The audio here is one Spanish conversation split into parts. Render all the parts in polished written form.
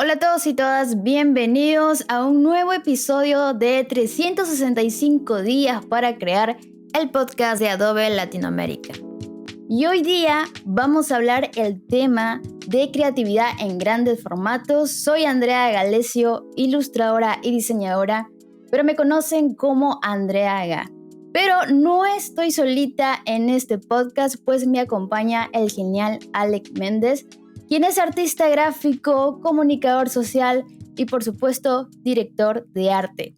Hola a todos y todas, bienvenidos a un nuevo episodio de 365 días para crear, el podcast de Adobe Latinoamérica. Y hoy día vamos a hablar el tema de creatividad en grandes formatos. Soy Andrea Galesio, ilustradora y diseñadora, pero me conocen como Andrea Ga. Pero no estoy solita en este podcast, pues me acompaña el genial Alec Méndez, quien es artista gráfico, comunicador social y, por supuesto, director de arte.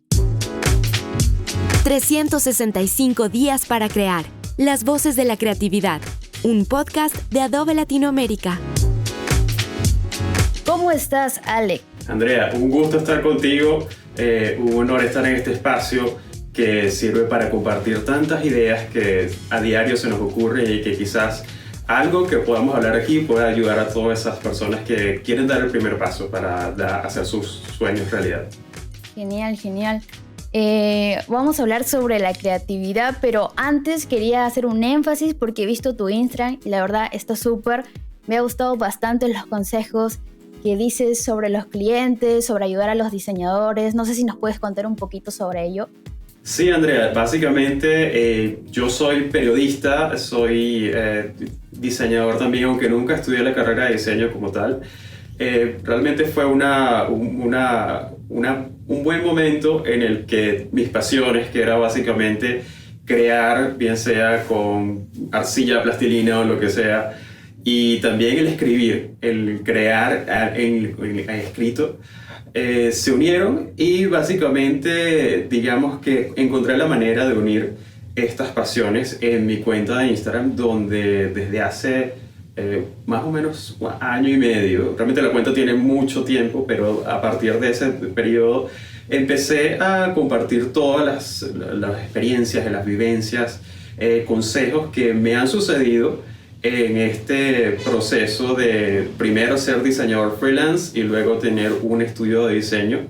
365 días para crear. Las voces de la creatividad. Un podcast de Adobe Latinoamérica. ¿Cómo estás, Alec? Andrea, un gusto estar contigo. Un honor estar en este espacio que sirve para compartir tantas ideas que a diario se nos ocurren y que quizás algo que podamos hablar aquí pueda ayudar a todas esas personas que quieren dar el primer paso para hacer sus sueños realidad. Genial, genial. Vamos a hablar sobre la creatividad, pero antes quería hacer un énfasis porque he visto tu Instagram y la verdad está súper. Me ha gustado bastante los consejos que dices sobre los clientes, sobre ayudar a los diseñadores. No sé si nos puedes contar un poquito sobre ello. Sí, Andrea, básicamente yo soy periodista, soy diseñador también, aunque nunca estudié la carrera de diseño como tal. Realmente fue un buen momento en el que mis pasiones, que era básicamente crear, bien sea con arcilla, plastilina o lo que sea, y también el escribir, el crear en escrito, se unieron y básicamente digamos que encontré la manera de unir estas pasiones en mi cuenta de Instagram, donde desde hace más o menos un año y medio, realmente la cuenta tiene mucho tiempo, pero a partir de ese periodo empecé a compartir todas las experiencias, las vivencias, consejos que me han sucedido en este proceso de primero ser diseñador freelance y luego tener un estudio de diseño.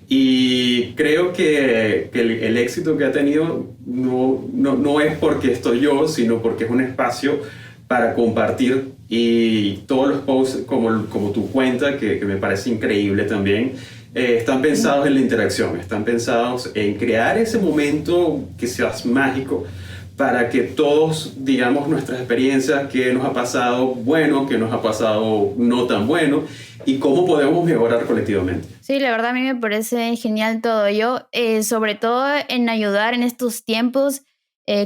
Y creo que el éxito que ha tenido no es porque estoy yo, sino porque es un espacio para compartir, y todos los posts como tu cuenta, que me parece increíble también, están pensados en la interacción, están pensados en crear ese momento que sea mágico para que todos digamos nuestras experiencias, qué nos ha pasado bueno, qué nos ha pasado no tan bueno y cómo podemos mejorar colectivamente. Sí, la verdad a mí me parece genial todo ello, sobre todo en ayudar en estos tiempos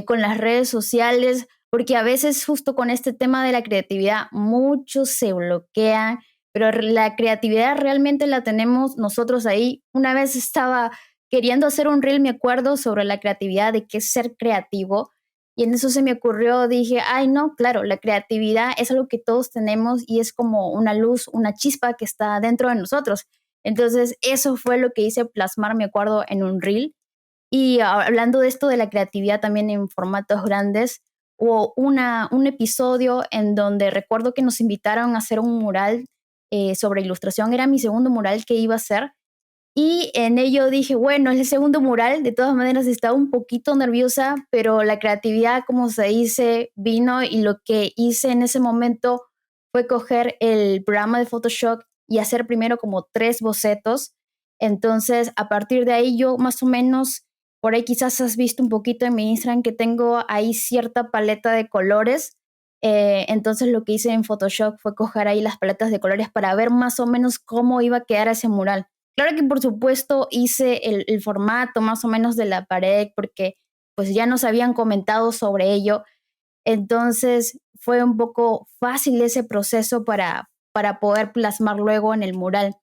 con las redes sociales, porque a veces justo con este tema de la creatividad muchos se bloquean, pero la creatividad realmente la tenemos nosotros ahí. Una vez estaba queriendo hacer un reel, me acuerdo, sobre la creatividad, de qué es ser creativo. Y en eso se me ocurrió, dije, ay no, claro, la creatividad es algo que todos tenemos y es como una luz, una chispa que está dentro de nosotros. Entonces eso fue lo que hice plasmar, me acuerdo, en un reel. Y hablando de esto de la creatividad también en formatos grandes, hubo un episodio en donde recuerdo que nos invitaron a hacer un mural sobre ilustración. Era mi segundo mural que iba a hacer. Y en ello dije, bueno, es el segundo mural, de todas maneras estaba un poquito nerviosa, pero la creatividad, como se dice, vino, y lo que hice en ese momento fue coger el programa de Photoshop y hacer primero como 3 bocetos. Entonces, a partir de ahí yo más o menos, por ahí quizás has visto un poquito en mi Instagram que tengo ahí cierta paleta de colores. Entonces lo que hice en Photoshop fue coger ahí las paletas de colores para ver más o menos cómo iba a quedar ese mural. Claro que por supuesto hice el formato más o menos de la pared porque pues ya nos habían comentado sobre ello. Entonces fue un poco fácil ese proceso para poder plasmar luego en el mural.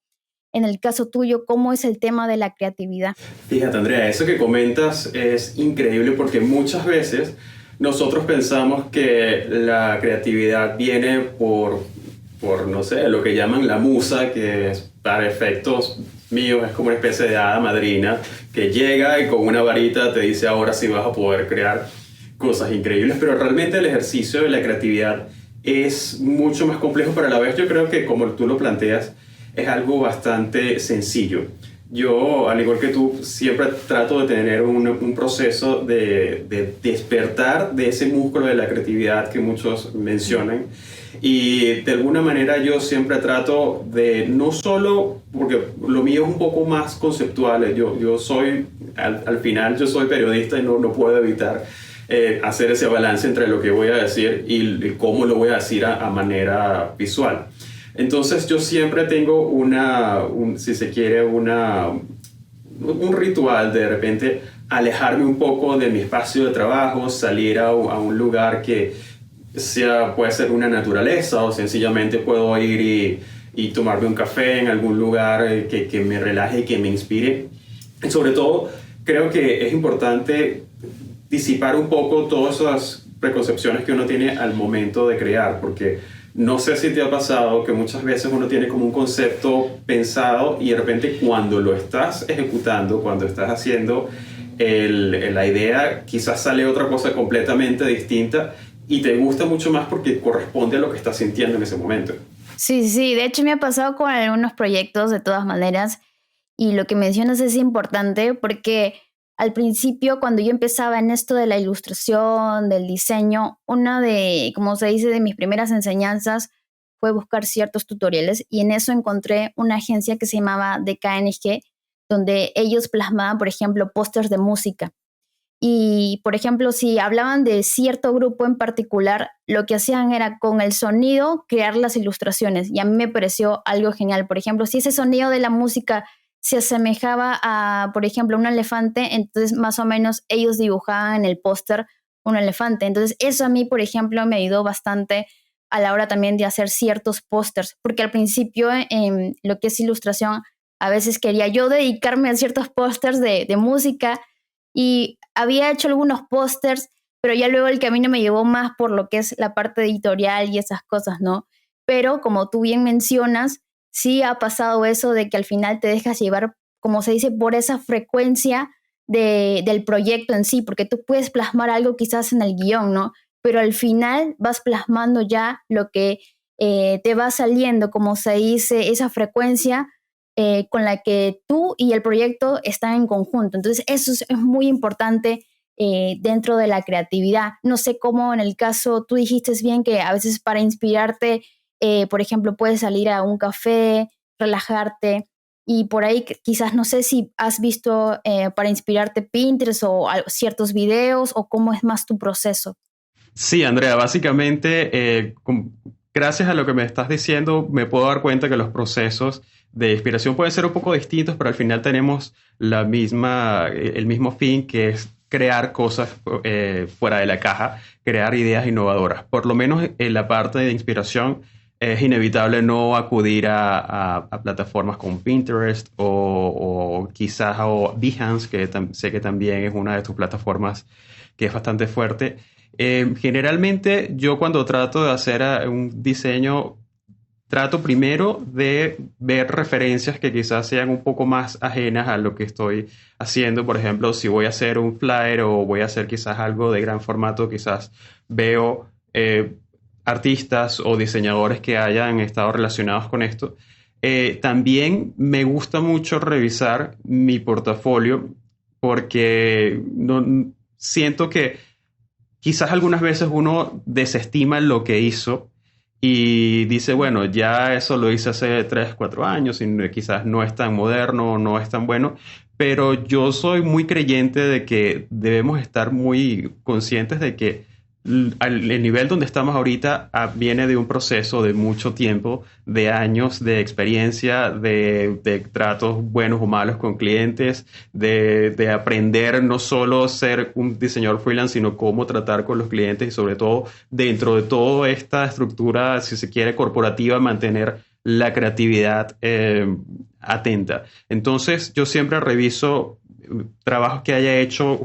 En el caso tuyo, ¿cómo es el tema de la creatividad? Fíjate, Andrea, eso que comentas es increíble porque muchas veces nosotros pensamos que la creatividad viene por no sé, lo que llaman la musa, que es, para efectos míos es como una especie de hada madrina que llega y con una varita te dice ahora sí vas a poder crear cosas increíbles, pero realmente el ejercicio de la creatividad es mucho más complejo, pero a la vez yo creo que, como tú lo planteas, es algo bastante sencillo. Yo, al igual que tú, siempre trato de tener un proceso de despertar de ese músculo de la creatividad que muchos mencionan, Y de alguna manera yo siempre trato de, no solo, porque lo mío es un poco más conceptual, yo soy, al final yo soy periodista y no puedo evitar hacer ese balance entre lo que voy a decir y cómo lo voy a decir a manera visual. Entonces yo siempre tengo si se quiere, un ritual de repente alejarme un poco de mi espacio de trabajo, salir a un lugar que puede ser una naturaleza o sencillamente puedo ir y tomarme un café en algún lugar que me relaje y que me inspire. Y sobre todo, creo que es importante disipar un poco todas esas preconcepciones que uno tiene al momento de crear, porque no sé si te ha pasado que muchas veces uno tiene como un concepto pensado y de repente cuando lo estás ejecutando, cuando estás haciendo la idea, quizás sale otra cosa completamente distinta y te gusta mucho más porque corresponde a lo que estás sintiendo en ese momento. Sí, de hecho me ha pasado con algunos proyectos de todas maneras y lo que mencionas es importante porque al principio cuando yo empezaba en esto de la ilustración, del diseño, una de, como se dice, de mis primeras enseñanzas fue buscar ciertos tutoriales y en eso encontré una agencia que se llamaba DKNG, donde ellos plasmaban, por ejemplo, pósters de música. Y, por ejemplo, si hablaban de cierto grupo en particular, lo que hacían era con el sonido crear las ilustraciones. Y a mí me pareció algo genial. Por ejemplo, si ese sonido de la música se asemejaba a, por ejemplo, un elefante, entonces más o menos ellos dibujaban en el póster un elefante. Entonces eso a mí, por ejemplo, me ayudó bastante a la hora también de hacer ciertos pósters. Porque al principio, en lo que es ilustración, a veces quería yo dedicarme a ciertos pósters de música y había hecho algunos pósters, pero ya luego el camino me llevó más por lo que es la parte editorial y esas cosas, ¿no? Pero como tú bien mencionas, sí ha pasado eso de que al final te dejas llevar, como se dice, por esa frecuencia del proyecto en sí, porque tú puedes plasmar algo quizás en el guión, ¿no? Pero al final vas plasmando ya lo que te va saliendo, como se dice, esa frecuencia con la que tú y el proyecto están en conjunto. Entonces eso es muy importante dentro de la creatividad. No sé cómo en el caso, tú dijiste bien que a veces para inspirarte, por ejemplo, puedes salir a un café, relajarte y por ahí quizás no sé si has visto para inspirarte Pinterest o ciertos videos o cómo es más tu proceso. Sí, Andrea, básicamente, gracias a lo que me estás diciendo, me puedo dar cuenta que los procesos de inspiración pueden ser un poco distintos, pero al final tenemos el mismo fin, que es crear cosas fuera de la caja, crear ideas innovadoras. Por lo menos en la parte de inspiración es inevitable no acudir a plataformas como Pinterest o quizás a Behance, que sé que también es una de tus plataformas que es bastante fuerte. Generalmente yo cuando trato de hacer un diseño, trato primero de ver referencias que quizás sean un poco más ajenas a lo que estoy haciendo. Por ejemplo, si voy a hacer un flyer o voy a hacer quizás algo de gran formato, quizás veo artistas o diseñadores que hayan estado relacionados con esto. También me gusta mucho revisar mi portafolio porque siento que quizás algunas veces uno desestima lo que hizo y dice, bueno, ya eso lo hice hace 3, 4 años y quizás no es tan moderno, no es tan bueno, pero yo soy muy creyente de que debemos estar muy conscientes de que el nivel donde estamos ahorita viene de un proceso de mucho tiempo, de años de experiencia, de tratos buenos o malos con clientes, de aprender no solo ser un diseñador freelance, sino cómo tratar con los clientes y sobre todo dentro de toda esta estructura, si se quiere, corporativa, mantener la creatividad atenta. Entonces yo siempre reviso trabajos que haya hecho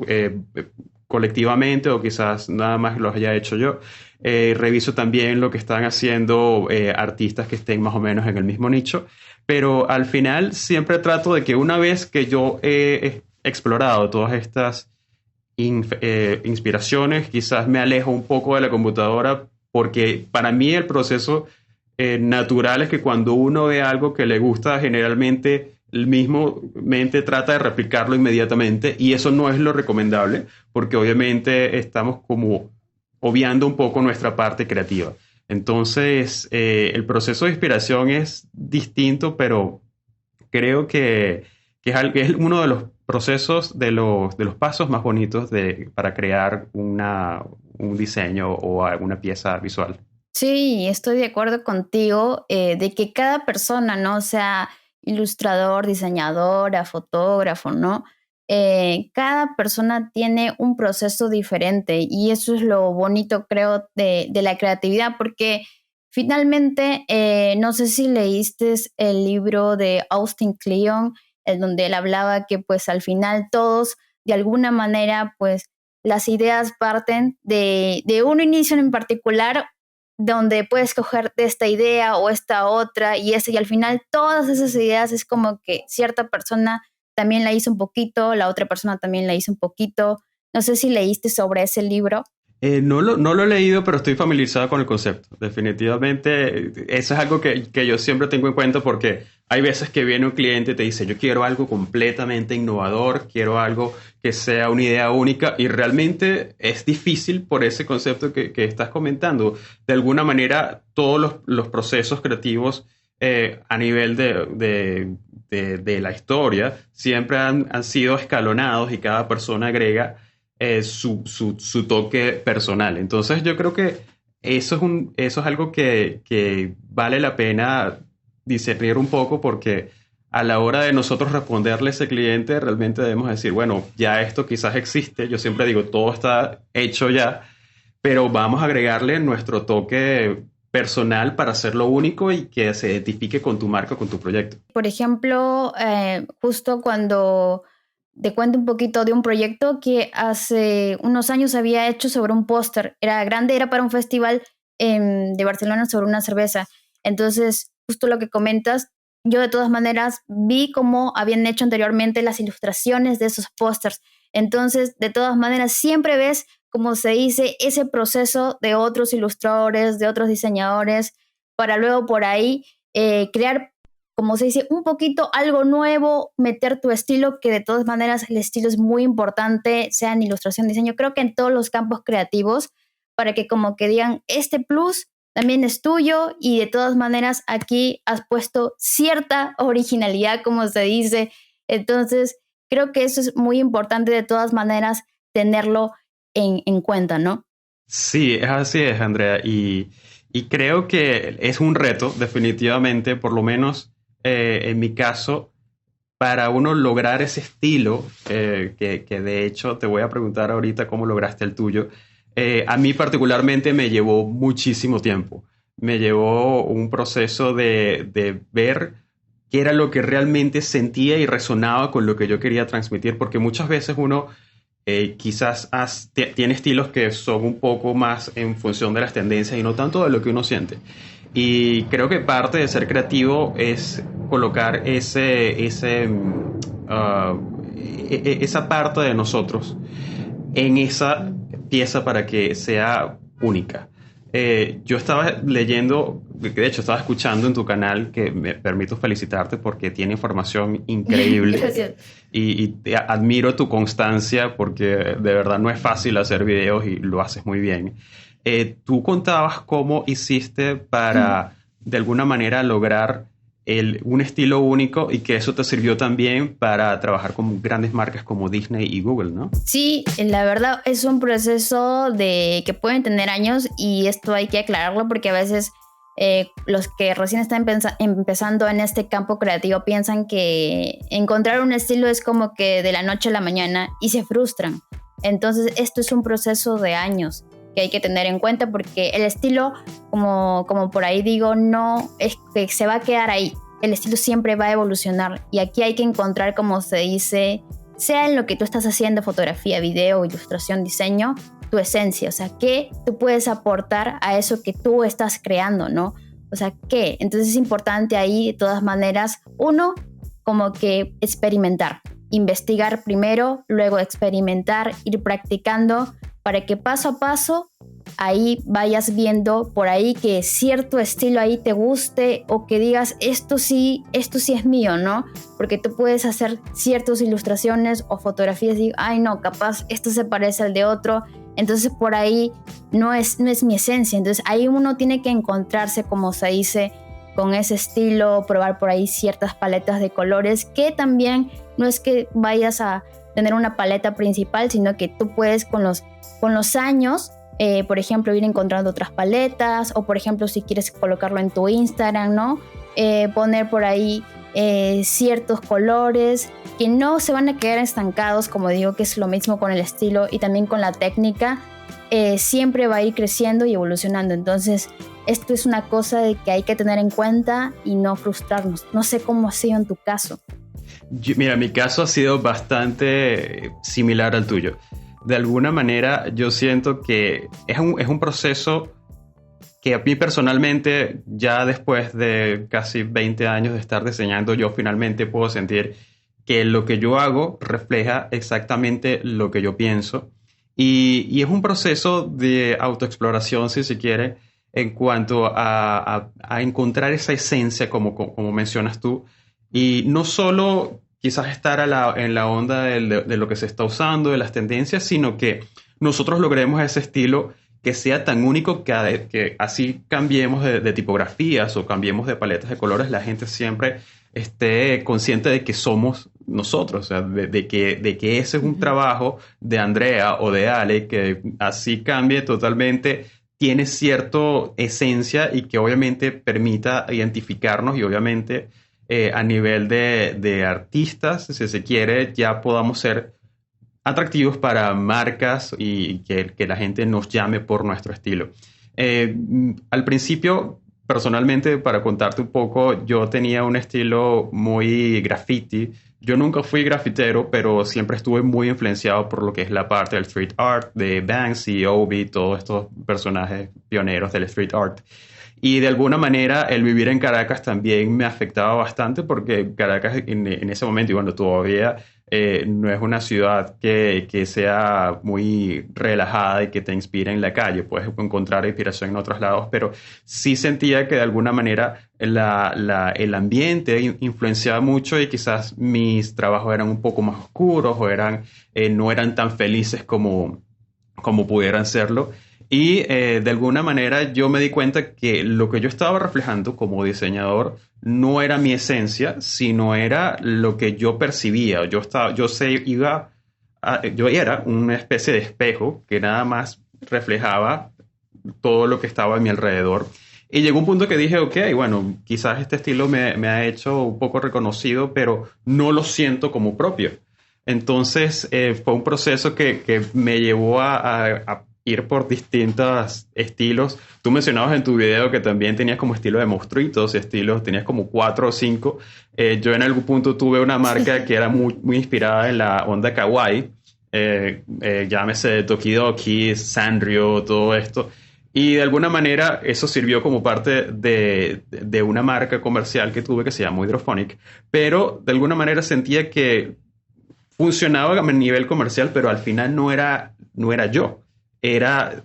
colectivamente o quizás nada más los haya hecho yo. Reviso también lo que están haciendo artistas que estén más o menos en el mismo nicho, pero al final siempre trato de que una vez que yo he explorado todas estas inspiraciones, quizás me alejo un poco de la computadora porque para mí el proceso natural es que cuando uno ve algo que le gusta, generalmente el mismo mente trata de replicarlo inmediatamente y eso no es lo recomendable porque obviamente estamos como obviando un poco nuestra parte creativa. Entonces, el proceso de inspiración es distinto, pero creo que es uno de los procesos, de los pasos más bonitos para crear un diseño o alguna pieza visual. Sí, estoy de acuerdo contigo de que cada persona, ¿no? Sea ilustrador, diseñadora, fotógrafo, ¿no? Cada persona tiene un proceso diferente y eso es lo bonito, creo, de la creatividad, porque finalmente, no sé si leíste el libro de Austin Kleon, en donde él hablaba que pues al final todos, de alguna manera, pues las ideas parten de un inicio en particular donde puedes coger de esta idea o esta otra y al final todas esas ideas es como que cierta persona también la hizo un poquito, la otra persona también la hizo un poquito. No sé si leíste sobre ese libro. No lo he leído, pero estoy familiarizado con el concepto. Definitivamente, eso es algo que yo siempre tengo en cuenta porque hay veces que viene un cliente y te dice, yo quiero algo completamente innovador, quiero algo que sea una idea única y realmente es difícil por ese concepto que estás comentando. De alguna manera, todos los procesos creativos a nivel de la historia siempre han sido escalonados y cada persona agrega su toque personal. Entonces yo creo que eso es algo que vale la pena discernir un poco porque a la hora de nosotros responderle a ese cliente realmente debemos decir, bueno, ya esto quizás existe, yo siempre digo, todo está hecho ya, pero vamos a agregarle nuestro toque personal para hacerlo único y que se identifique con tu marca, con tu proyecto. Por ejemplo, justo cuando te cuento un poquito de un proyecto que hace unos años había hecho sobre un póster. Era grande, era para un festival de Barcelona sobre una cerveza. Entonces, justo lo que comentas, yo de todas maneras vi cómo habían hecho anteriormente las ilustraciones de esos pósters. Entonces, de todas maneras, siempre ves, como se dice, ese proceso de otros ilustradores, de otros diseñadores, para luego por ahí crear, como se dice, un poquito algo nuevo, meter tu estilo, que de todas maneras el estilo es muy importante, sea en ilustración, diseño, creo que en todos los campos creativos, para que como que digan, este plus también es tuyo y de todas maneras aquí has puesto cierta originalidad, como se dice. Entonces, creo que eso es muy importante de todas maneras tenerlo en cuenta, ¿no? Sí, así es, Andrea. Y creo que es un reto, definitivamente, por lo menos en mi caso, para uno lograr ese estilo, que de hecho te voy a preguntar ahorita cómo lograste el tuyo. A mí particularmente me llevó muchísimo tiempo. Me llevó un proceso de ver qué era lo que realmente sentía y resonaba con lo que yo quería transmitir, porque muchas veces uno quizás tiene estilos que son un poco más en función de las tendencias y no tanto de lo que uno siente. Y creo que parte de ser creativo es colocar esa parte de nosotros en esa pieza para que sea única. Yo estaba leyendo, de hecho estaba escuchando en tu canal, que me permito felicitarte porque tiene información increíble. Gracias. Y te admiro tu constancia porque de verdad no es fácil hacer videos y lo haces muy bien. Tú contabas cómo hiciste para de alguna manera lograr un estilo único y que eso te sirvió también para trabajar con grandes marcas como Disney y Google, ¿no? Sí, la verdad es un proceso que pueden tener años y esto hay que aclararlo porque a veces los que recién están empezando en este campo creativo piensan que encontrar un estilo es como que de la noche a la mañana y se frustran. Entonces esto es un proceso de años que hay que tener en cuenta porque el estilo, como por ahí digo, no es que se va a quedar ahí. El estilo siempre va a evolucionar y aquí hay que encontrar, como se dice, sea en lo que tú estás haciendo, fotografía, video, ilustración, diseño, tu esencia, o sea, qué tú puedes aportar a eso que tú estás creando, ¿no? O sea, ¿qué? Entonces es importante ahí, de todas maneras, uno, como que experimentar, investigar primero, luego experimentar, ir practicando para que paso a paso ahí vayas viendo por ahí que cierto estilo ahí te guste o que digas esto sí es mío, ¿no? Porque tú puedes hacer ciertas ilustraciones o fotografías y ay no, capaz esto se parece al de otro Entonces por ahí no es mi esencia. Entonces ahí uno tiene que encontrarse, como se dice, con ese estilo, probar por ahí ciertas paletas de colores, que también no es que vayas a tener una paleta principal, sino que tú puedes con los años, por ejemplo, ir encontrando otras paletas, o por ejemplo, si quieres colocarlo en tu Instagram, ¿no? Poner por ahí ciertos colores que no se van a quedar estancados, como digo, que es lo mismo con el estilo y también con la técnica. Siempre va a ir creciendo y evolucionando. Entonces, esto es una cosa de que hay que tener en cuenta y no frustrarnos. No sé cómo ha sido en tu caso. Mira, mi caso ha sido bastante similar al tuyo. De alguna manera, yo siento que es un proceso que a mí personalmente, ya después de casi 20 años de estar diseñando, yo finalmente puedo sentir que lo que yo hago refleja exactamente lo que yo pienso. Y es un proceso de autoexploración, si se quiere, en cuanto a encontrar esa esencia, como mencionas tú, y no solo quizás estar en la onda de lo que se está usando, de las tendencias, sino que nosotros logremos ese estilo que sea tan único que así cambiemos de tipografías o cambiemos de paletas de colores, la gente siempre esté consciente de que somos nosotros, o sea, de que ese es un trabajo de Andrea o de Ale, que así cambie totalmente, tiene cierta esencia y que obviamente permita identificarnos y obviamente a nivel de artistas, si se quiere, ya podamos ser atractivos para marcas y que la gente nos llame por nuestro estilo. Al principio, personalmente, para contarte un poco, yo tenía un estilo muy graffiti. Yo nunca fui grafitero, pero siempre estuve muy influenciado por lo que es la parte del street art, de Banksy, Obi, todos estos personajes pioneros del street art. Y de alguna manera el vivir en Caracas también me afectaba bastante porque Caracas en ese momento, y bueno, todavía no es una ciudad que sea muy relajada y que te inspire en la calle. Puedes encontrar inspiración en otros lados, pero sí sentía que de alguna manera el ambiente influenciaba mucho y quizás mis trabajos eran un poco más oscuros o no eran tan felices como pudieran serlo. Y de alguna manera yo me di cuenta que lo que yo estaba reflejando como diseñador no era mi esencia, sino era lo que yo percibía. Yo era una especie de espejo que nada más reflejaba todo lo que estaba a mi alrededor. Y llegó un punto que dije, ok, bueno, quizás este estilo me ha hecho un poco reconocido, pero no lo siento como propio. Entonces fue un proceso que me llevó a ir por distintos estilos. Tú mencionabas en tu video que también tenías como estilo de monstruitos, tenías como 4 o 5. Yo en algún punto tuve una marca que era muy, muy inspirada en la onda kawaii, llámese Tokidoki, Sanrio, todo esto. Y de alguna manera eso sirvió como parte de una marca comercial que tuve que se llama Hydrophonic, pero de alguna manera sentía que funcionaba a nivel comercial, pero al final no era yo. Era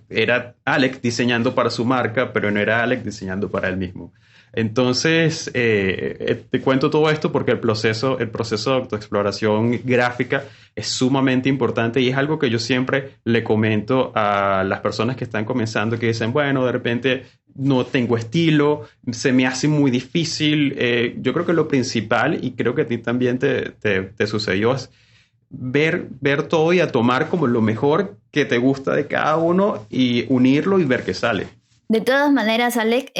Alec diseñando para su marca, pero no era Alec diseñando para él mismo. Entonces, te cuento todo esto porque el proceso de autoexploración gráfica es sumamente importante y es algo que yo siempre le comento a las personas que están comenzando, que dicen, bueno, de repente no tengo estilo, se me hace muy difícil. Yo creo que lo principal, y creo que a ti también te sucedió, es ver todo y a tomar como lo mejor que te gusta de cada uno y unirlo y ver qué sale. De todas maneras, Alec,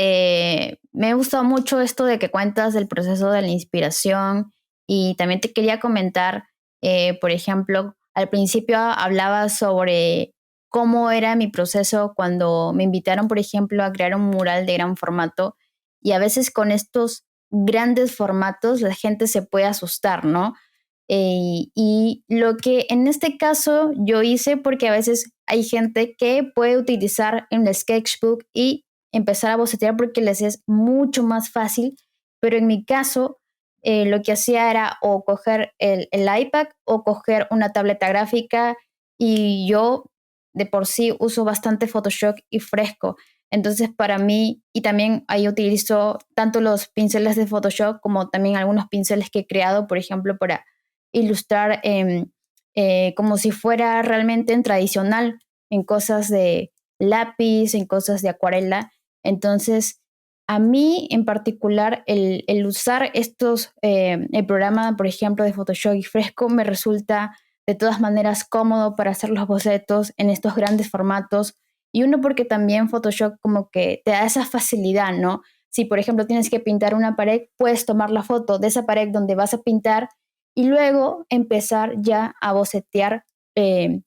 me gustó mucho esto de que cuentas del proceso de la inspiración y también te quería comentar, por ejemplo, al principio hablaba sobre cómo era mi proceso cuando me invitaron, por ejemplo, a crear un mural de gran formato y a veces con estos grandes formatos la gente se puede asustar, ¿no? Y lo que en este caso yo hice, porque a veces hay gente que puede utilizar en el sketchbook y empezar a bocetear porque les es mucho más fácil, pero en mi caso lo que hacía era o coger el iPad o coger una tableta gráfica y yo de por sí uso bastante Photoshop y Fresco. Entonces para mí, y también ahí utilizo tanto los pinceles de Photoshop como también algunos pinceles que he creado, por ejemplo, para ilustrar como si fuera realmente en tradicional. en cosas de lápiz, en cosas de acuarela. Entonces, a mí en particular, el usar el programa, por ejemplo, de Photoshop y Fresco me resulta de todas maneras cómodo para hacer los bocetos en estos grandes formatos. Y uno, porque también Photoshop como que te da esa facilidad, ¿no? Si, por ejemplo, tienes que pintar una pared, puedes tomar la foto de esa pared donde vas a pintar y luego empezar ya a bocetear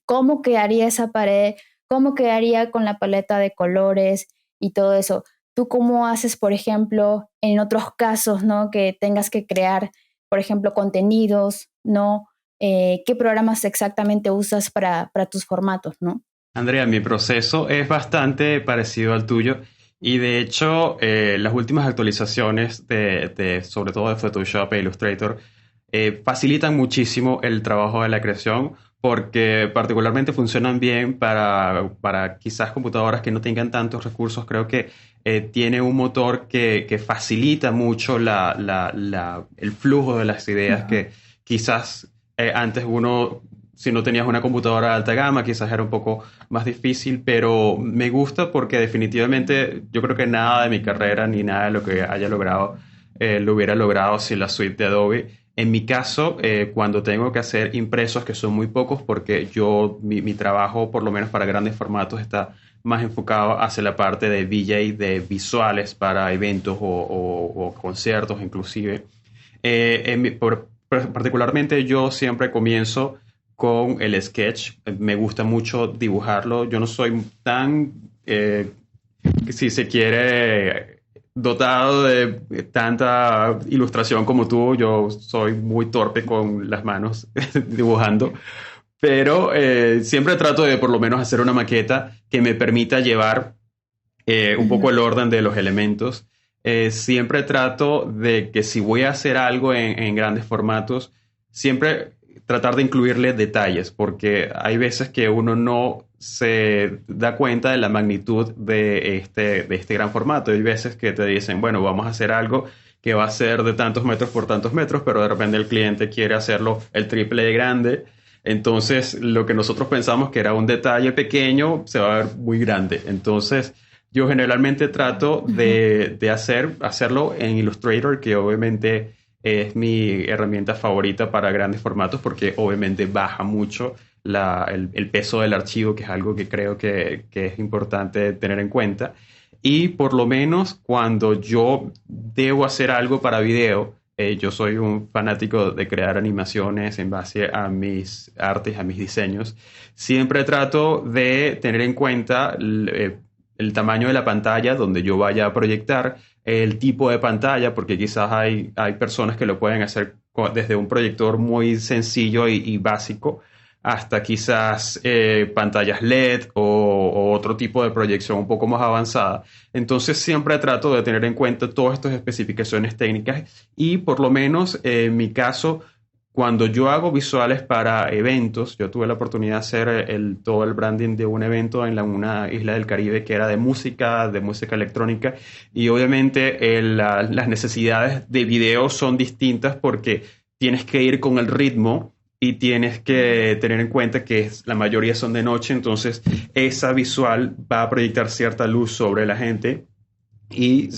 cómo quedaría esa pared, cómo quedaría con la paleta de colores y todo eso. ¿Tú cómo haces, por ejemplo, en otros casos, ¿no? Que tengas que crear, por ejemplo, contenidos, ¿no? ¿Qué programas exactamente usas para tus formatos, ¿no? Andrea, mi proceso es bastante parecido al tuyo y de hecho las últimas actualizaciones sobre todo de Photoshop e Illustrator facilitan muchísimo el trabajo de la creación porque particularmente funcionan bien para quizás computadoras que no tengan tantos recursos. Creo que tiene un motor que facilita mucho el flujo de las ideas que quizás antes uno, si no tenías una computadora de alta gama, quizás era un poco más difícil, pero me gusta porque definitivamente yo creo que nada de mi carrera ni nada de lo que haya logrado lo hubiera logrado sin la suite de Adobe. En mi caso, cuando tengo que hacer impresos, que son muy pocos, porque mi trabajo, por lo menos para grandes formatos, está más enfocado hacia la parte de VJ, de visuales para eventos o conciertos inclusive. Particularmente yo siempre comienzo con el sketch. Me gusta mucho dibujarlo. Yo no soy tan, si se quiere, dotado de tanta ilustración como tú. Yo soy muy torpe con las manos dibujando. Pero siempre trato de por lo menos hacer una maqueta que me permita llevar un poco el orden de los elementos. Siempre trato de que si voy a hacer algo en grandes formatos, siempre tratar de incluirle detalles, porque hay veces que uno no se da cuenta de la magnitud de este gran formato. Hay veces que te dicen, bueno, vamos a hacer algo que va a ser de tantos metros por tantos metros, pero de repente el cliente quiere hacerlo el triple de grande. Entonces, lo que nosotros pensamos que era un detalle pequeño se va a ver muy grande. Entonces, yo generalmente trato de hacerlo en Illustrator, que obviamente es mi herramienta favorita para grandes formatos porque obviamente baja mucho el peso del archivo, que es algo que creo que es importante tener en cuenta. Y por lo menos cuando yo debo hacer algo para video, yo soy un fanático de crear animaciones en base a mis artes, a mis diseños. Siempre trato de tener en cuenta el tamaño de la pantalla donde yo vaya a proyectar, el tipo de pantalla, porque quizás hay personas que lo pueden hacer desde un proyector muy sencillo y básico hasta quizás pantallas LED o otro tipo de proyección un poco más avanzada. Entonces siempre trato de tener en cuenta todas estas especificaciones técnicas y por lo menos en mi caso, cuando yo hago visuales para eventos, yo tuve la oportunidad de hacer todo el branding de un evento en una isla del Caribe que era de música electrónica y obviamente las necesidades de video son distintas porque tienes que ir con el ritmo y tienes que tener en cuenta que la mayoría son de noche, entonces esa visual va a proyectar cierta luz sobre la gente y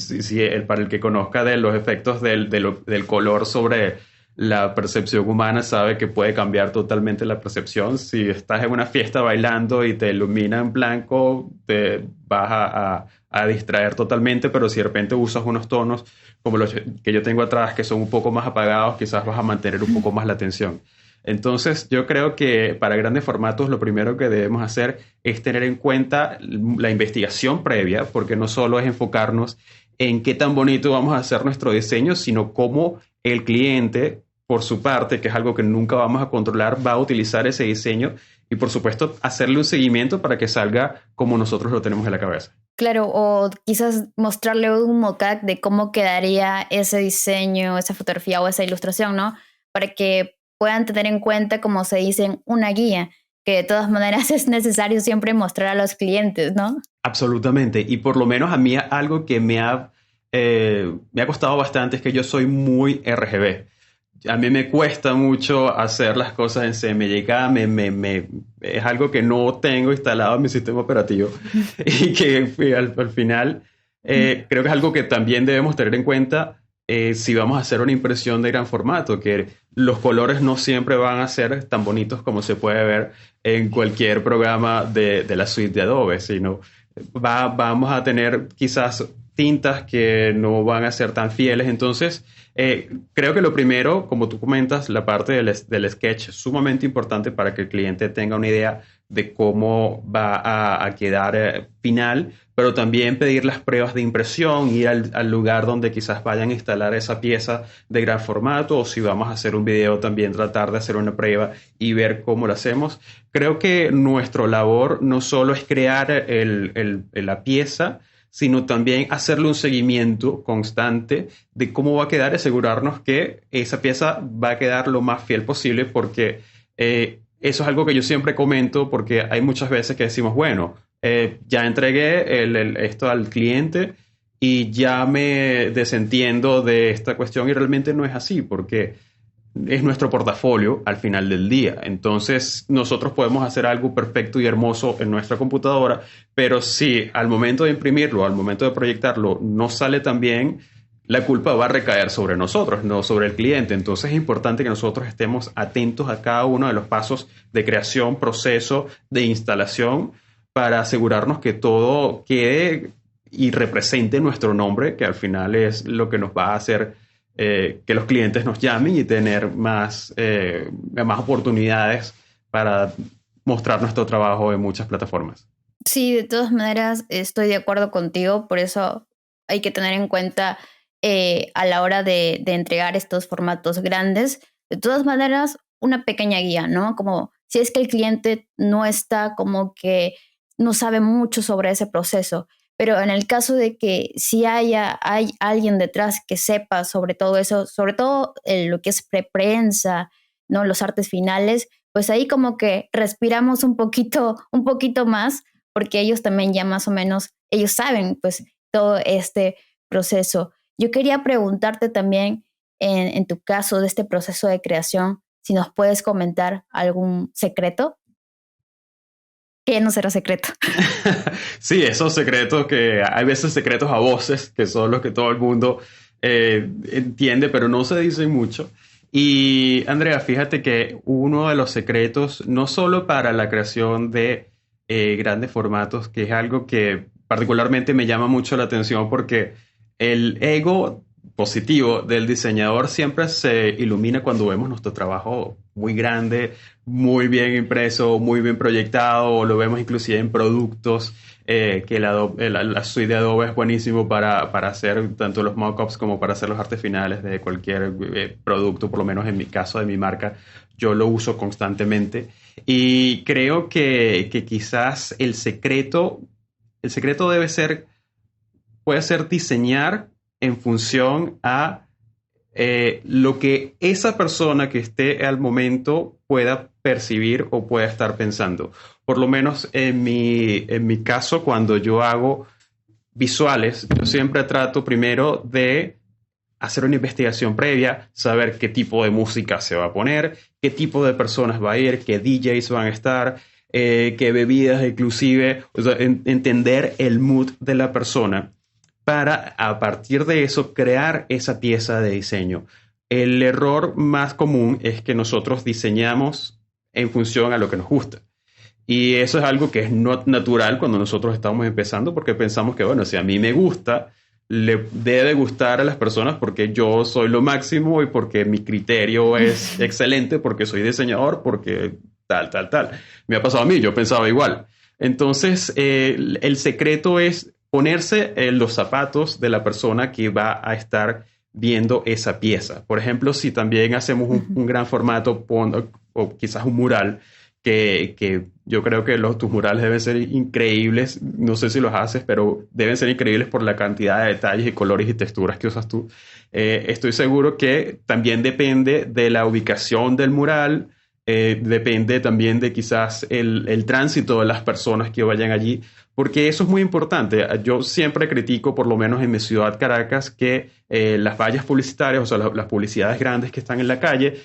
para el que conozca de los efectos del color sobre la percepción humana sabe que puede cambiar totalmente la percepción. Si estás en una fiesta bailando y te ilumina en blanco, te vas a distraer totalmente, pero si de repente usas unos tonos como los que yo tengo atrás, que son un poco más apagados, quizás vas a mantener un poco más la atención. Entonces, yo creo que para grandes formatos lo primero que debemos hacer es tener en cuenta la investigación previa, porque no solo es enfocarnos en qué tan bonito vamos a hacer nuestro diseño, sino cómo el cliente, por su parte, que es algo que nunca vamos a controlar, va a utilizar ese diseño y, por supuesto, hacerle un seguimiento para que salga como nosotros lo tenemos en la cabeza. Claro, o quizás mostrarle un mock-up de cómo quedaría ese diseño, esa fotografía o esa ilustración, ¿no? Para que puedan tener en cuenta, como se dice, una guía, que de todas maneras es necesario siempre mostrar a los clientes, ¿no? Absolutamente. Y por lo menos a mí algo que me ha costado bastante es que yo soy muy RGB. a mí me cuesta mucho hacer las cosas en CMYK, es algo que no tengo instalado en mi sistema operativo y que al final creo que es algo que también debemos tener en cuenta si vamos a hacer una impresión de gran formato, que los colores no siempre van a ser tan bonitos como se puede ver en cualquier programa de la suite de Adobe, sino vamos a tener quizás tintas que no van a ser tan fieles. Entonces, creo que lo primero, como tú comentas, la parte del sketch es sumamente importante para que el cliente tenga una idea de cómo va a quedar final, pero también pedir las pruebas de impresión, ir al lugar donde quizás vayan a instalar esa pieza de gran formato, o si vamos a hacer un video también tratar de hacer una prueba y ver cómo lo hacemos. Creo que nuestra labor no solo es crear la pieza, sino también hacerle un seguimiento constante de cómo va a quedar y asegurarnos que esa pieza va a quedar lo más fiel posible, porque eso es algo que yo siempre comento, porque hay muchas veces que decimos, bueno, ya entregué esto al cliente y ya me desentiendo de esta cuestión, y realmente no es así, porque es nuestro portafolio al final del día. Entonces, nosotros podemos hacer algo perfecto y hermoso en nuestra computadora, pero si al momento de imprimirlo, al momento de proyectarlo, no sale tan bien, la culpa va a recaer sobre nosotros, no sobre el cliente. Entonces, es importante que nosotros estemos atentos a cada uno de los pasos de creación, proceso, de instalación, para asegurarnos que todo quede y represente nuestro nombre, que al final es lo que nos va a hacer que los clientes nos llamen y tener más oportunidades para mostrar nuestro trabajo en muchas plataformas. Sí, de todas maneras estoy de acuerdo contigo, por eso hay que tener en cuenta a la hora de entregar estos formatos grandes, de todas maneras, una pequeña guía, ¿no? Como si es que el cliente no está como que no sabe mucho sobre ese proceso, pero en el caso de que sí hay alguien detrás que sepa sobre todo eso, sobre todo lo que es prensa, ¿no? Los artes finales, pues ahí como que respiramos un poquito más, porque ellos también ya más o menos, ellos saben pues todo este proceso. Yo quería preguntarte también, en tu caso de este proceso de creación, si nos puedes comentar algún secreto. Que no será secreto. Sí, esos secretos que hay veces secretos a voces, que son los que todo el mundo entiende, pero no se dicen mucho. Y Andrea, fíjate que uno de los secretos, no solo para la creación de grandes formatos, que es algo que particularmente me llama mucho la atención, porque el ego positivo del diseñador siempre se ilumina cuando vemos nuestro trabajo muy grande, muy bien impreso, muy bien proyectado, o lo vemos inclusive en productos, que la suite de Adobe es buenísimo para hacer tanto los mockups como para hacer los artes finales de cualquier producto, por lo menos en mi caso, de mi marca, yo lo uso constantemente. Y creo que quizás el secreto puede ser diseñar en función a lo que esa persona que esté al momento pueda percibir o pueda estar pensando. Por lo menos en mi caso, cuando yo hago visuales, yo siempre trato primero de hacer una investigación previa, saber qué tipo de música se va a poner, qué tipo de personas va a ir, qué DJs van a estar, qué bebidas inclusive, o sea, entender el mood de la persona, para a partir de eso crear esa pieza de diseño. El error más común es que nosotros diseñamos en función a lo que nos gusta. Y eso es algo que es no natural cuando nosotros estamos empezando, porque pensamos que, bueno, si a mí me gusta, le debe gustar a las personas porque yo soy lo máximo y porque mi criterio es excelente, porque soy diseñador, porque tal. Me ha pasado a mí, yo pensaba igual. Entonces, el secreto es ponerse en los zapatos de la persona que va a estar viendo esa pieza. Por ejemplo, si también hacemos un gran formato o quizás un mural, que yo creo que tus murales deben ser increíbles. No sé si los haces, pero deben ser increíbles por la cantidad de detalles y colores y texturas que usas tú. Estoy seguro que también depende de la ubicación del mural, depende también de quizás el tránsito de las personas que vayan allí, porque eso es muy importante. Yo siempre critico, por lo menos en mi ciudad, Caracas, que las vallas publicitarias, o sea, las publicidades grandes que están en la calle,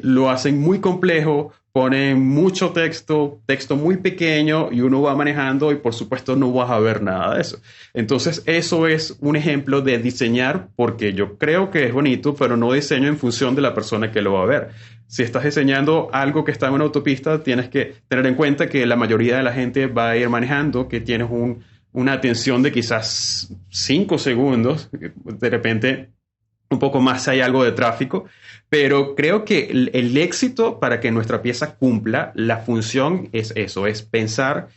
lo hacen muy complejo, ponen mucho texto muy pequeño y uno va manejando y por supuesto no vas a ver nada de eso. Entonces eso es un ejemplo de diseñar porque yo creo que es bonito, pero no diseño en función de la persona que lo va a ver. Si estás diseñando algo que está en una autopista, tienes que tener en cuenta que la mayoría de la gente va a ir manejando, que tienes una atención de quizás 5 segundos, de repente un poco más si hay algo de tráfico, pero creo que el éxito para que nuestra pieza cumpla la función es eso, es pensar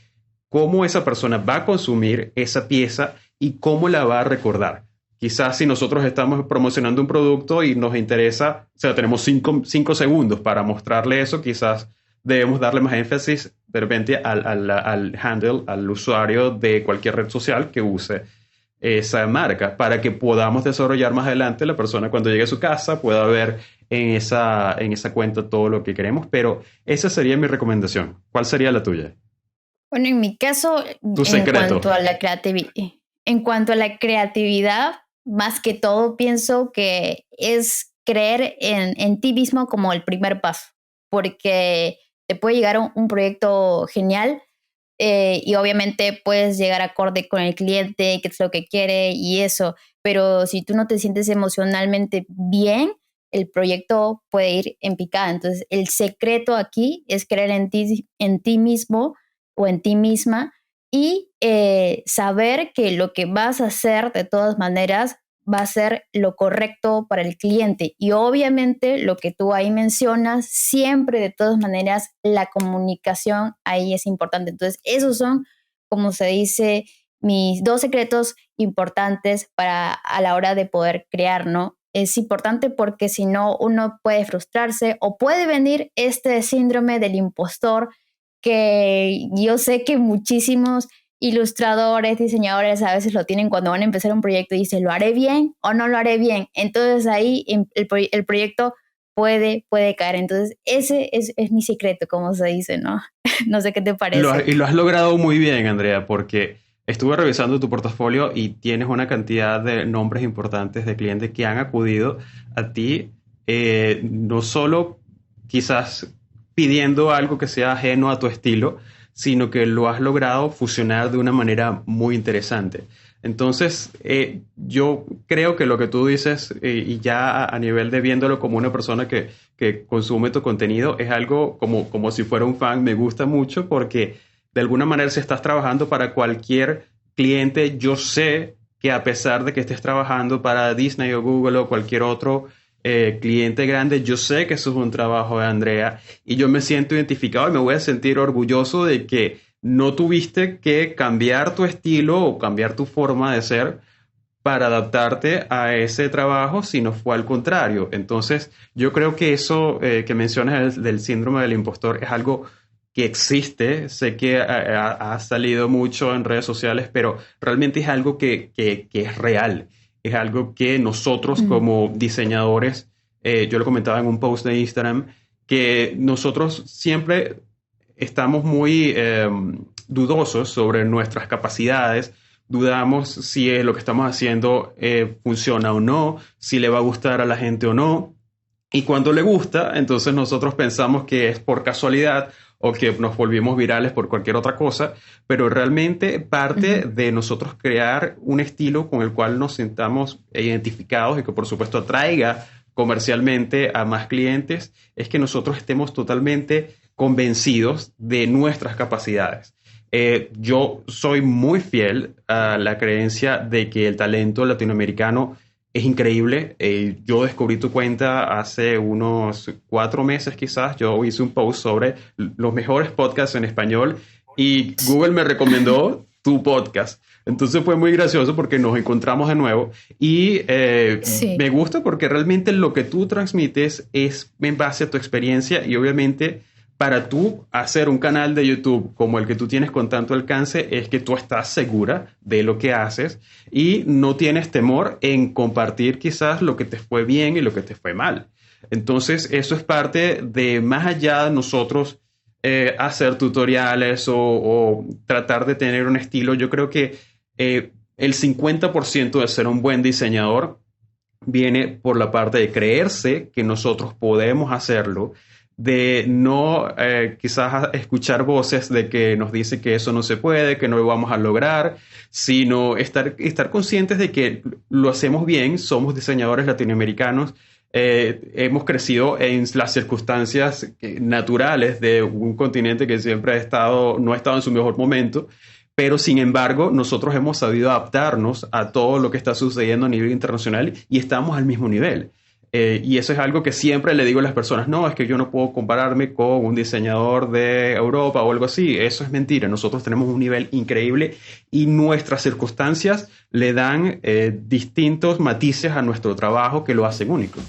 cómo esa persona va a consumir esa pieza y cómo la va a recordar. Quizás si nosotros estamos promocionando un producto y nos interesa, o sea, tenemos 5 segundos para mostrarle eso, quizás debemos darle más énfasis de repente al handle, al usuario de cualquier red social que use esa marca para que podamos desarrollar más adelante la persona cuando llegue a su casa pueda ver en esa cuenta todo lo que queremos, pero esa sería mi recomendación. ¿Cuál sería la tuya? Bueno, en mi caso, Tu secreto. En cuanto a la creatividad, más que todo pienso que es creer en ti mismo como el primer paso, porque te puede llegar un proyecto genial, y obviamente puedes llegar acorde con el cliente, qué es lo que quiere y eso, pero si tú no te sientes emocionalmente bien, el proyecto puede ir en picada. Entonces, el secreto aquí es creer en ti mismo o en ti misma y saber que lo que vas a hacer de todas maneras va a ser lo correcto para el cliente. Y obviamente lo que tú ahí mencionas, siempre de todas maneras la comunicación ahí es importante. Entonces esos son, como se dice, mis 2 secretos importantes a la hora de poder crear, ¿no? Es importante porque si no uno puede frustrarse o puede venir este síndrome del impostor que yo sé que muchísimos ilustradores, diseñadores a veces lo tienen cuando van a empezar un proyecto y dicen, ¿lo haré bien o no lo haré bien? Entonces ahí el proyecto puede caer. Entonces ese es mi secreto, como se dice, ¿no? No sé qué te parece. Y lo has logrado muy bien, Andrea, porque estuve revisando tu portafolio y tienes una cantidad de nombres importantes de clientes que han acudido a ti, no solo quizás pidiendo algo que sea ajeno a tu estilo, sino que lo has logrado fusionar de una manera muy interesante. Entonces, yo creo que lo que tú dices, y ya a nivel de viéndolo como una persona que consume tu contenido, es algo como si fuera un fan, me gusta mucho porque de alguna manera si estás trabajando para cualquier cliente, yo sé que a pesar de que estés trabajando para Disney o Google o cualquier otro cliente grande, yo sé que eso es un trabajo de Andrea y yo me siento identificado y me voy a sentir orgulloso de que no tuviste que cambiar tu estilo o cambiar tu forma de ser para adaptarte a ese trabajo, sino fue al contrario. Entonces, yo creo que eso que mencionas del síndrome del impostor es algo que existe. Sé que ha salido mucho en redes sociales, pero realmente es algo que es real. Es algo que nosotros como diseñadores, yo lo comentaba en un post de Instagram, que nosotros siempre estamos muy dudosos sobre nuestras capacidades, dudamos si lo que estamos haciendo funciona o no, si le va a gustar a la gente o no. Y cuando le gusta, entonces nosotros pensamos que es por casualidad o que nos volvimos virales por cualquier otra cosa, pero realmente parte de nosotros crear un estilo con el cual nos sintamos identificados y que por supuesto atraiga comercialmente a más clientes, es que nosotros estemos totalmente convencidos de nuestras capacidades. Yo soy muy fiel a la creencia de que el talento latinoamericano es increíble. Yo descubrí tu cuenta hace unos 4 meses quizás. Yo hice un post sobre los mejores podcasts en español y Google me recomendó tu podcast. Entonces fue muy gracioso porque nos encontramos de nuevo y sí. Me gusta porque realmente lo que tú transmites es en base a tu experiencia y obviamente para tú hacer un canal de YouTube como el que tú tienes con tanto alcance es que tú estás segura de lo que haces y no tienes temor en compartir quizás lo que te fue bien y lo que te fue mal. Entonces, eso es parte de, más allá de nosotros hacer tutoriales o tratar de tener un estilo. Yo creo que el 50% de ser un buen diseñador viene por la parte de creerse que nosotros podemos hacerlo, de no quizás escuchar voces de que nos dicen que eso no se puede, que no lo vamos a lograr, sino estar conscientes de que lo hacemos bien. Somos diseñadores latinoamericanos, hemos crecido en las circunstancias naturales de un continente que siempre no ha estado en su mejor momento, pero sin embargo nosotros hemos sabido adaptarnos a todo lo que está sucediendo a nivel internacional y estamos al mismo nivel. Y eso es algo que siempre le digo a las personas: no, es que yo no puedo compararme con un diseñador de Europa o algo así. Eso es mentira. Nosotros tenemos un nivel increíble y nuestras circunstancias le dan distintos matices a nuestro trabajo que lo hacen único.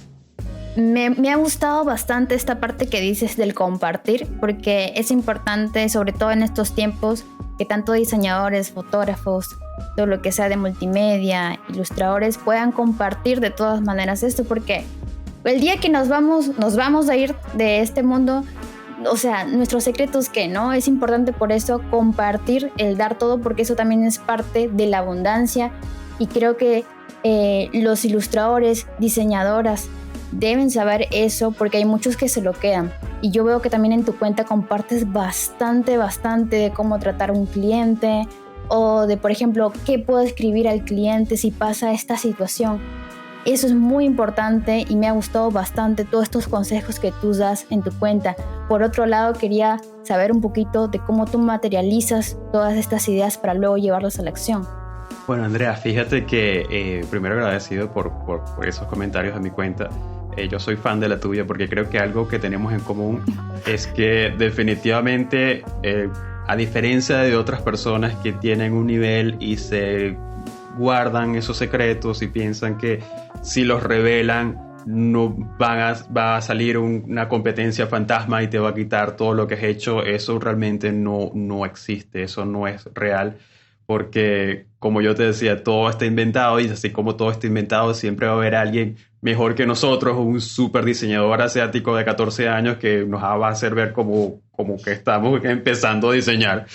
Me ha gustado bastante esta parte que dices del compartir, porque es importante, sobre todo en estos tiempos, que tanto diseñadores, fotógrafos, todo lo que sea de multimedia, ilustradores, puedan compartir de todas maneras esto, porque el día que nos vamos a ir de este mundo, o sea, nuestros secretos, ¿qué? ¿No? Es importante por eso compartir, el dar todo, porque eso también es parte de la abundancia, y creo que los ilustradores, diseñadoras, deben saber eso, porque hay muchos que se lo quedan. Y yo veo que también en tu cuenta compartes bastante de cómo tratar a un cliente, o de, por ejemplo, qué puedo escribir al cliente si pasa esta situación. Eso es muy importante y me ha gustado bastante todos estos consejos que tú das en tu cuenta. Por otro lado, quería saber un poquito de cómo tú materializas todas estas ideas para luego llevarlas a la acción. Bueno, Andrea, fíjate que primero agradecido por esos comentarios a mi cuenta. Yo soy fan de la tuya porque creo que algo que tenemos en común es que definitivamente, a diferencia de otras personas que tienen un nivel y se guardan esos secretos y piensan que si los revelan no va a salir una competencia fantasma y te va a quitar todo lo que has hecho, eso realmente no existe, eso no es real. Porque, como yo te decía, todo está inventado, y así como todo está inventado, siempre va a haber alguien mejor que nosotros, un súper diseñador asiático de 14 años que nos va a hacer ver como que estamos empezando a diseñar.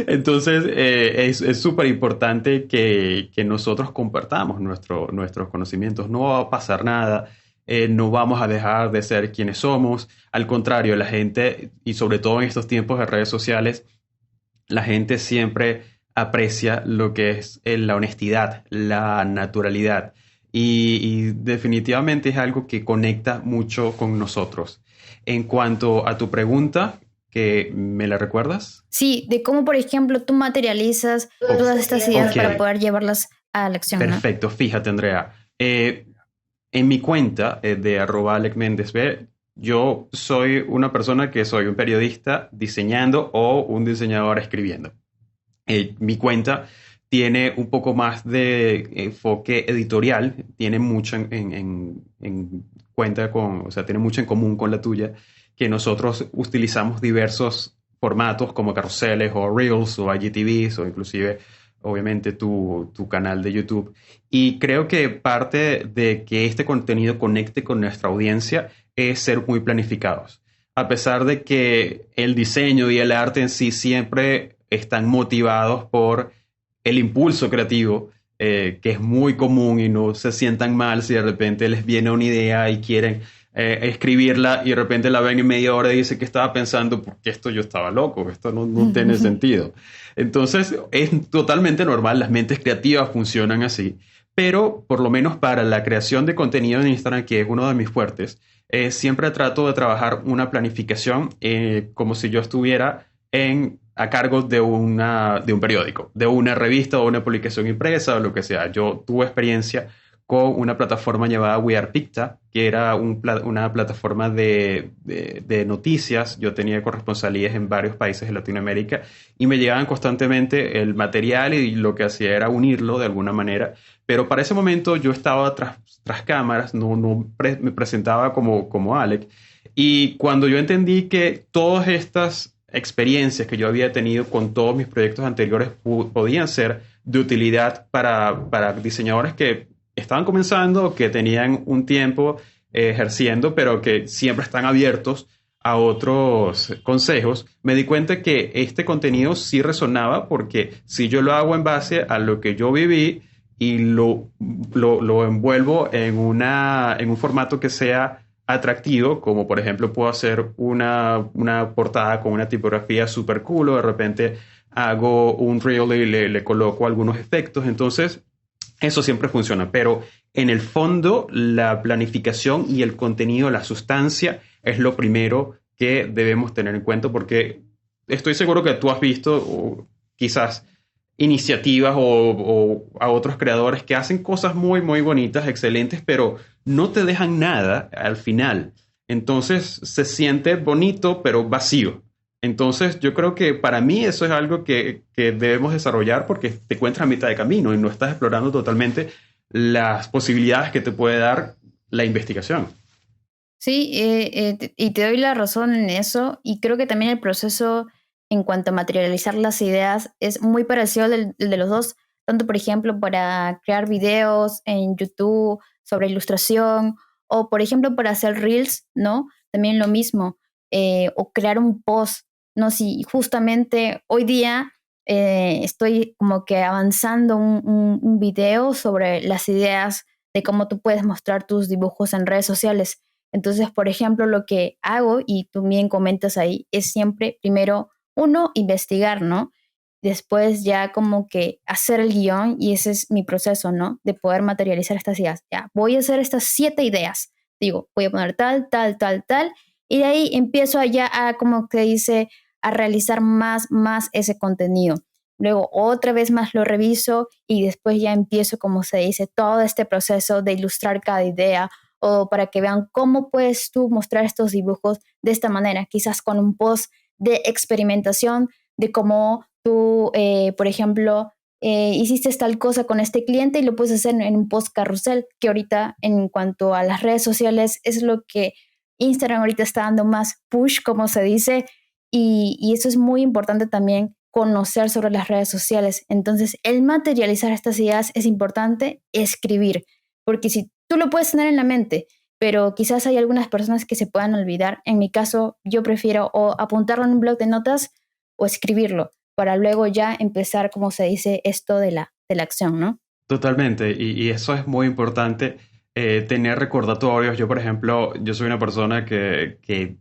Entonces, es súper importante que nosotros compartamos nuestros conocimientos. No va a pasar nada, no vamos a dejar de ser quienes somos. Al contrario, la gente, y sobre todo en estos tiempos de redes sociales, la gente siempre aprecia lo que es la honestidad, la naturalidad, y definitivamente es algo que conecta mucho con nosotros. En cuanto a tu pregunta, que ¿me la recuerdas? Sí, de cómo, por ejemplo, tú materializas todas estas ideas para poder llevarlas a la acción. Perfecto, ¿no? Fíjate, Andrea, en mi cuenta de @AlecMendezB, yo soy una persona que soy un periodista diseñando o un diseñador escribiendo. Mi cuenta tiene un poco más de enfoque editorial, tiene mucho en cuenta o sea, tiene mucho en común con la tuya, que nosotros utilizamos diversos formatos como carruseles o reels o IGTVs o inclusive, obviamente, tu canal de YouTube. Y creo que parte de que este contenido conecte con nuestra audiencia es ser muy planificados. A pesar de que el diseño y el arte en sí siempre están motivados por el impulso creativo, que es muy común, y no se sientan mal si de repente les viene una idea y quieren escribirla y de repente la ven en media hora y dicen que estaba pensando, porque yo estaba loco, esto no tiene sentido. Entonces es totalmente normal, las mentes creativas funcionan así, pero por lo menos para la creación de contenido en Instagram, que es uno de mis fuertes, siempre trato de trabajar una planificación como si yo estuviera a cargo de un periódico, de una revista o una publicación impresa o lo que sea. Yo tuve experiencia con una plataforma llamada We Are Picta, que era una plataforma de noticias. Yo tenía corresponsalías en varios países de Latinoamérica y me llegaban constantemente el material, y lo que hacía era unirlo de alguna manera. Pero para ese momento yo estaba tras cámaras, me presentaba como Alec. Y cuando yo entendí que todas estas experiencias que yo había tenido con todos mis proyectos anteriores podían ser de utilidad para diseñadores que estaban comenzando, que tenían un tiempo ejerciendo, pero que siempre están abiertos a otros consejos, me di cuenta que este contenido sí resonaba porque si yo lo hago en base a lo que yo viví y lo envuelvo en un formato que sea atractivo, como por ejemplo puedo hacer una portada con una tipografía súper cool, o de repente hago un reel y le coloco algunos efectos, entonces eso siempre funciona, pero en el fondo la planificación y el contenido, la sustancia, es lo primero que debemos tener en cuenta porque estoy seguro que tú has visto o quizás iniciativas o a otros creadores que hacen cosas muy, muy bonitas, excelentes, pero no te dejan nada al final. Entonces se siente bonito, pero vacío. Entonces yo creo que para mí eso es algo que debemos desarrollar porque te encuentras a mitad de camino y no estás explorando totalmente las posibilidades que te puede dar la investigación. Sí, y te doy la razón en eso, y creo que también el proceso en cuanto a materializar las ideas es muy parecido al de los dos, tanto por ejemplo para crear videos en YouTube sobre ilustración, o por ejemplo para hacer reels, ¿no? También lo mismo, o crear un post, ¿no? Si justamente hoy día estoy como que avanzando un video sobre las ideas de cómo tú puedes mostrar tus dibujos en redes sociales. Entonces, por ejemplo, lo que hago, y tú bien comentas ahí, es siempre primero, uno, investigar, ¿no? Después ya como que hacer el guión, y ese es mi proceso, ¿no? De poder materializar estas ideas. Ya, voy a hacer estas 7 ideas. Digo, voy a poner tal, tal, tal, tal, y de ahí empiezo allá a, como que dice, a realizar más ese contenido. Luego otra vez más lo reviso y después ya empiezo, como se dice, todo este proceso de ilustrar cada idea, o para que vean cómo puedes tú mostrar estos dibujos de esta manera, quizás con un post de experimentación de cómo tú, por ejemplo, hiciste tal cosa con este cliente y lo puedes hacer en un post carrusel, que ahorita en cuanto a las redes sociales es lo que Instagram ahorita está dando más push, como se dice, y eso es muy importante también conocer sobre las redes sociales. Entonces, el materializar estas ideas es importante, escribir, porque si tú lo puedes tener en la mente, pero quizás hay algunas personas que se puedan olvidar. En mi caso, yo prefiero o apuntarlo en un blog de notas o escribirlo para luego ya empezar, como se dice, esto de la acción, ¿no? Totalmente, y eso es muy importante, tener recordatorios. Yo, por ejemplo, yo soy una persona que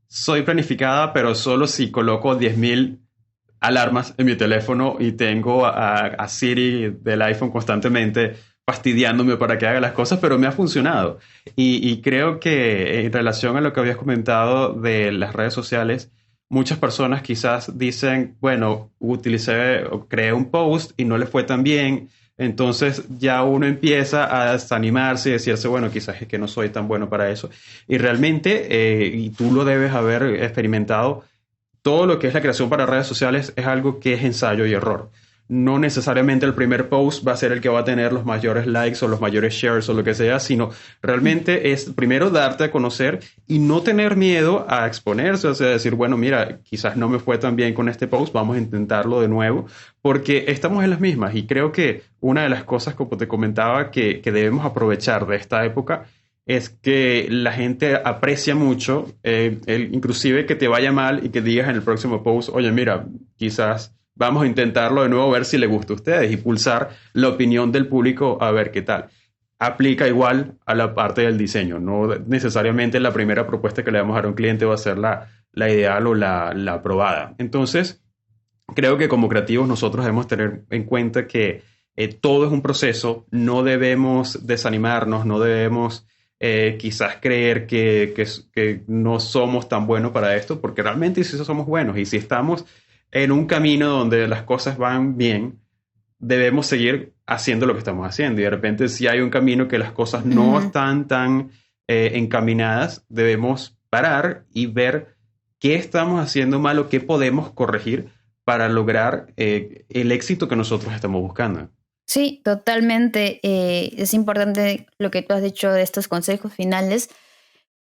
soy planificada, pero solo si coloco 10.000 alarmas en mi teléfono y tengo a Siri del iPhone constantemente fastidiándome para que haga las cosas, pero me ha funcionado. Y creo que en relación a lo que habías comentado de las redes sociales, muchas personas quizás dicen, bueno, utilicé o creé un post y no le fue tan bien. Entonces ya uno empieza a desanimarse y decirse, bueno, quizás es que no soy tan bueno para eso. Y realmente, y tú lo debes haber experimentado, todo lo que es la creación para redes sociales es algo que es ensayo y error. No necesariamente el primer post va a ser el que va a tener los mayores likes o los mayores shares o lo que sea, sino realmente es primero darte a conocer y no tener miedo a exponerse, o sea, decir, bueno, mira, quizás no me fue tan bien con este post, vamos a intentarlo de nuevo, porque estamos en las mismas y creo que una de las cosas, como te comentaba, que debemos aprovechar de esta época es que la gente aprecia mucho, inclusive que te vaya mal y que digas en el próximo post, oye, mira, quizás vamos a intentarlo de nuevo, a ver si le gusta a ustedes y pulsar la opinión del público a ver qué tal. Aplica igual a la parte del diseño, no necesariamente la primera propuesta que le vamos a dar a un cliente va a ser la ideal o la aprobada. Entonces, creo que como creativos nosotros debemos tener en cuenta que todo es un proceso, no debemos desanimarnos, no debemos quizás creer que no somos tan buenos para esto, porque realmente sí somos buenos y si estamos en un camino donde las cosas van bien, debemos seguir haciendo lo que estamos haciendo y de repente si hay un camino que las cosas no Ujú. están tan encaminadas, debemos parar y ver qué estamos haciendo mal o qué podemos corregir para lograr el éxito que nosotros estamos buscando. Sí, totalmente. Es importante lo que tú has dicho de estos consejos finales.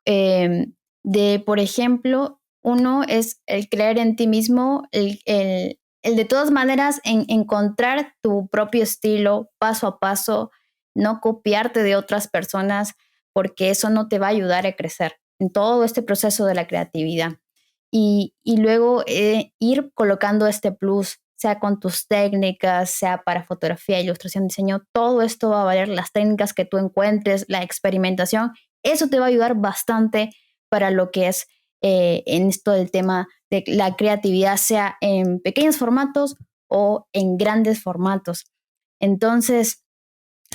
De, por ejemplo, uno es el creer en ti mismo, el de todas maneras encontrar tu propio estilo paso a paso, no copiarte de otras personas, porque eso no te va a ayudar a crecer en todo este proceso de la creatividad. Y luego ir colocando este plus, sea con tus técnicas, sea para fotografía, ilustración, diseño, todo esto va a valer, las técnicas que tú encuentres, la experimentación, eso te va a ayudar bastante para lo que es en esto del tema de la creatividad, sea en pequeños formatos o en grandes formatos. Entonces,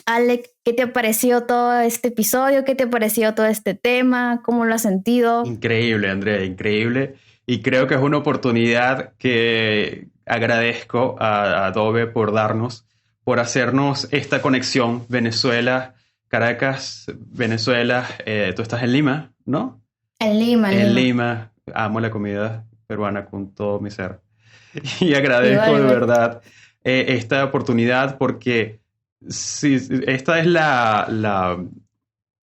Alec, ¿qué te ha parecido todo este episodio? ¿Qué te ha parecido todo este tema? ¿Cómo lo has sentido? Increíble, Andrea, increíble. Y creo que es una oportunidad que agradezco a Adobe por darnos, por hacernos esta conexión Venezuela, Caracas, Venezuela. Tú estás en Lima, ¿no? En Lima. En Lima. Amo la comida peruana con todo mi ser. Y agradezco de verdad esta oportunidad porque sí, esta es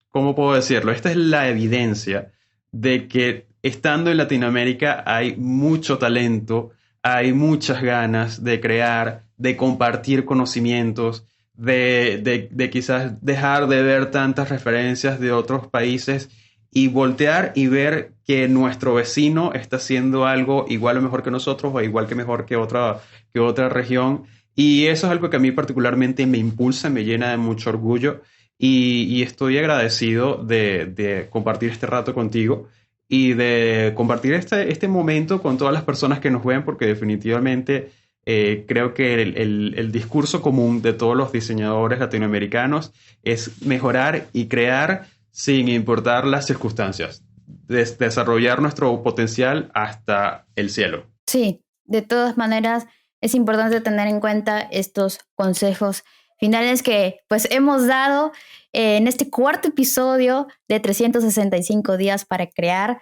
¿cómo puedo decirlo? Esta es la evidencia de que estando en Latinoamérica hay mucho talento, hay muchas ganas de crear, de compartir conocimientos, de quizás dejar de ver tantas referencias de otros países y voltear y ver que nuestro vecino está haciendo algo igual o mejor que nosotros o igual que mejor que otra región. Y eso es algo que a mí particularmente me impulsa, me llena de mucho orgullo y estoy agradecido de compartir este rato contigo y de compartir este momento con todas las personas que nos ven, porque definitivamente creo que el discurso común de todos los diseñadores latinoamericanos es mejorar y crear sin importar las circunstancias, desarrollar nuestro potencial hasta el cielo. Sí, de todas maneras es importante tener en cuenta estos consejos finales que pues hemos dado en este cuarto episodio de 365 días para crear.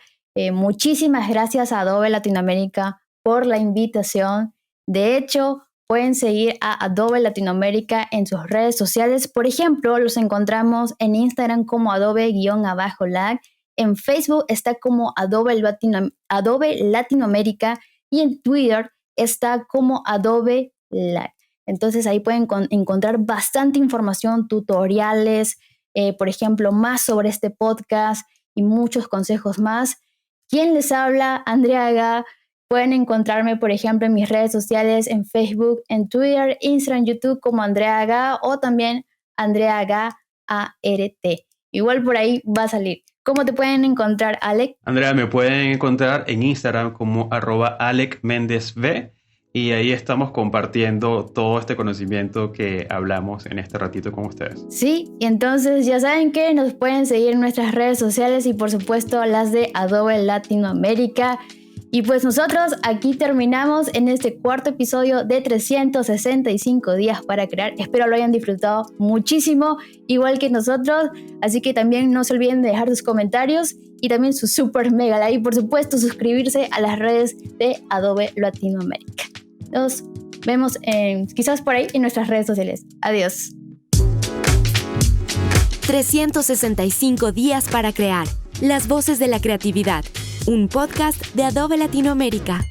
Muchísimas gracias a Adobe Latinoamérica por la invitación. De hecho, pueden seguir a Adobe Latinoamérica en sus redes sociales. Por ejemplo, los encontramos en Instagram como Adobe_Lag. En Facebook está como Adobe Latinoamérica y en Twitter está como Adobe Lag. Entonces ahí pueden encontrar bastante información, tutoriales, por ejemplo, más sobre este podcast y muchos consejos más. ¿Quién les habla? Andrea Aga. Pueden encontrarme, por ejemplo, en mis redes sociales, en Facebook, en Twitter, Instagram, YouTube como Andrea Aga o también Andrea Aga ART. Igual por ahí va a salir. ¿Cómo te pueden encontrar, Alec? Andrea, me pueden encontrar en Instagram como @AlecMendezV y ahí estamos compartiendo todo este conocimiento que hablamos en este ratito con ustedes. Sí, y entonces ya saben que nos pueden seguir en nuestras redes sociales y por supuesto las de Adobe Latinoamérica. Y pues nosotros aquí terminamos en este cuarto episodio de 365 días para crear. Espero lo hayan disfrutado muchísimo, igual que nosotros. Así que también no se olviden de dejar sus comentarios y también su super mega like. Y por supuesto suscribirse a las redes de Adobe Latinoamérica. Nos vemos quizás por ahí en nuestras redes sociales. Adiós. 365 días para crear. Las voces de la creatividad. Un podcast de Adobe Latinoamérica.